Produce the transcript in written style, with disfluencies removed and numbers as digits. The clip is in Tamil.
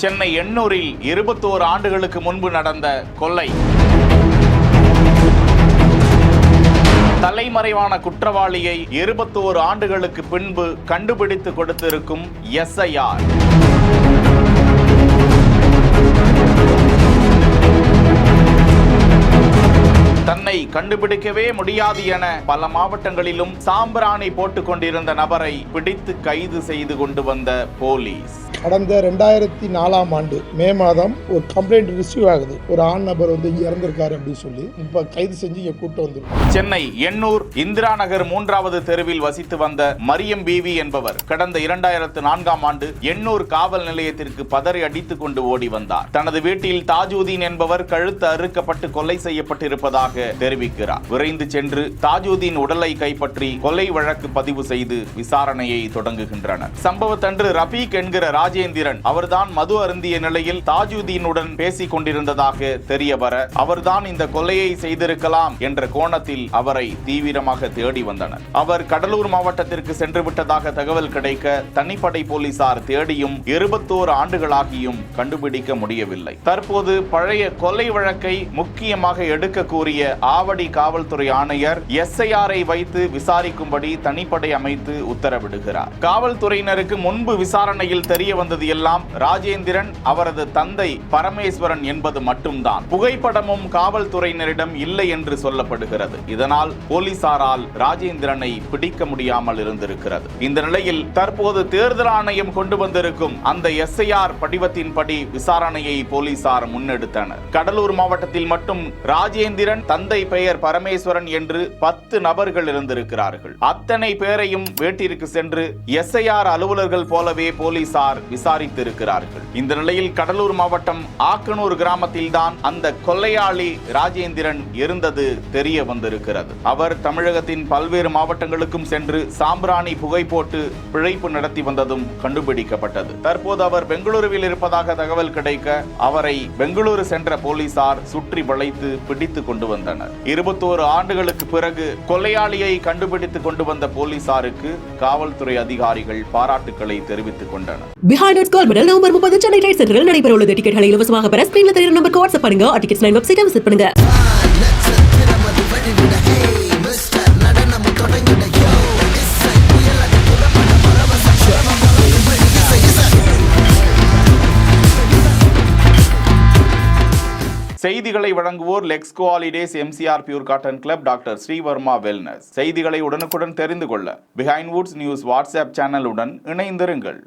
சென்னை எண்ணூரில் 21 ஆண்டுகளுக்கு முன்பு நடந்த கொள்ளை. தலைமறைவான குற்றவாளியை 21 ஆண்டுகளுக்கு பின்பு கண்டுபிடித்து கொடுத்திருக்கும் SIR. தன்னை கண்டுபிடிக்கவே முடியாது என பல மாவட்டங்களிலும் சாம்பிராணி போட்டுக் கொண்டிருந்த நபரை பிடித்து கைது செய்து கொண்டு வந்த போலீஸ். கடந்த 2004ஆம் ஆண்டு மே மாதம் ஒரு கம்ப்ளைண்ட் ரிசீவ் ஆகுது. ஒரு ஆண் நபர் இறந்திருக்காரு அப்படின்னு சொல்லி இப்ப கைது செஞ்சு இங்க கூட்டு வந்திருக்கோம். சென்னை எண்ணூர் இந்திரா நகர் 3வது தெருவில் வசித்து வந்த மரியம் பீவி என்பவர் கடந்த 2004ஆம் ஆண்டு எண்ணூர் காவல் நிலையத்திற்கு பதறி அடித்துக் கொண்டு ஓடி வந்தார். தனது வீட்டில் தாஜூதீன் என்பவர் கழுத்து அறுக்கப்பட்டு கொலை செய்யப்பட்டிருப்பதாக தெரிவிக்கிறார். விரைந்து சென்று தாஜூதீன் உடலை கைப்பற்றி கொலை வழக்கு பதிவு செய்து விசாரணையை தொடங்குகின்றனர். சம்பவத்தன்று ரபீக் என்கிற ராஜேந்திரன் அவர்தான் மது அருந்திய நிலையில் தாஜூதீனுடன் பேசிக் கொண்டிருந்ததாக தெரிய வர அவர்தான் இந்த கொலையை செய்திருக்கலாம் என்ற கோணத்தில் அவரை தீவிரமாக தேடி வந்தனர். அவர் கடலூர் மாவட்டத்திற்கு சென்று விட்டதாக தகவல் கிடைக்க தனிப்படை போலீசார் தேடியும் 21 ஆண்டுகளாகியும் கண்டுபிடிக்க முடியவில்லை. தற்போது பழைய கொலை வழக்கை முக்கியமாக எடுக்க கூறிய ஆவடி காவல்துறை ஆணையர் SIR-ஐ வைத்து விசாரிக்கும்படி தனிப்படை அமைத்து உத்தரவிடுகிறார். காவல்துறையினருக்கு முன்பு விசாரணையில் தெரிய வந்தது எல்லாம் ராஜேந்திரன் அவரது தந்தை பரமேஸ்வரன் என்பது மட்டும்தான். புகைப்படமும் காவல்துறையினரிடம் இல்லை என்று சொல்லப்படுகிறது. இதனால் போலீசாரால் ராஜேந்திரனை பிடிக்க முடியாமல் இருந்திருக்கிறது. இந்த நிலையில் தற்போது தேர்தல் ஆணையம் கொண்டு வந்திருக்கும் அந்த SIR படிவத்தின்படி விசாரணையை போலீசார் முன்னெடுத்தனர். கடலூர் மாவட்டத்தில் மட்டும் ராஜேந்திரன் தந்தை பெயர் பரமேஸ்வரன் என்று 10 நபர்கள் இருந்திருக்கிறார்கள். அத்தனை பேரையும் வீட்டிற்கு சென்று SIR அலுவலர்கள் போலவே போலீசார் விசாரித்திருக்கிறார்கள். இந்த நிலையில் கடலூர் மாவட்டம் ஆக்கனூர் கிராமத்தில் தான் அந்த கொள்ளையாளி ராஜேந்திரன் இருந்தது தெரிய வந்திருக்கிறது. அவர் தமிழகத்தின் பல்வேறு மாவட்டங்களுக்கும் சென்று சாம்பிராணி புகை போட்டு பிழைப்பு நடத்தி வந்ததும் கண்டுபிடிக்கப்பட்டது. தற்போது அவர் பெங்களூருவில் இருப்பதாக தகவல் கிடைக்க அவரை பெங்களூரு சென்ற போலீசார் சுற்றி வளைத்து பிடித்து கொண்டு வந்தனர். 21 ஆண்டுகளுக்கு பிறகு கொலையாளியை கண்டுபிடித்து கொண்டு வந்த போலீசாருக்கு காவல்துறை அதிகாரிகள் பாராட்டுக்களை தெரிவித்துக் கொண்டனர். நவம்பர் 30 சென்னை ரைட் சென்டரில் நடைபெற உள்ள டிக்கெட்களை இலவசமாக பெற ஸ்கிரீன்ல தெரியும் நம்பருக்கு வாட்ஸ்அப் பண்ணுங்க. டிக்கெட்ஸ் 9 வெப்சைட்டை விசிட் பண்ணுங்க. செய்திகளை வழங்குவோர் Lexco holidays, MCR pure cotton club, doctor Srivarma wellness. செய்திகளை உடனுக்குடன் தெரிந்து கொள்ள பிஹைண்ட் வுட்ஸ் நியூஸ் வாட்ஸ்அப் சேனலுடன் இணைந்திருங்கள்.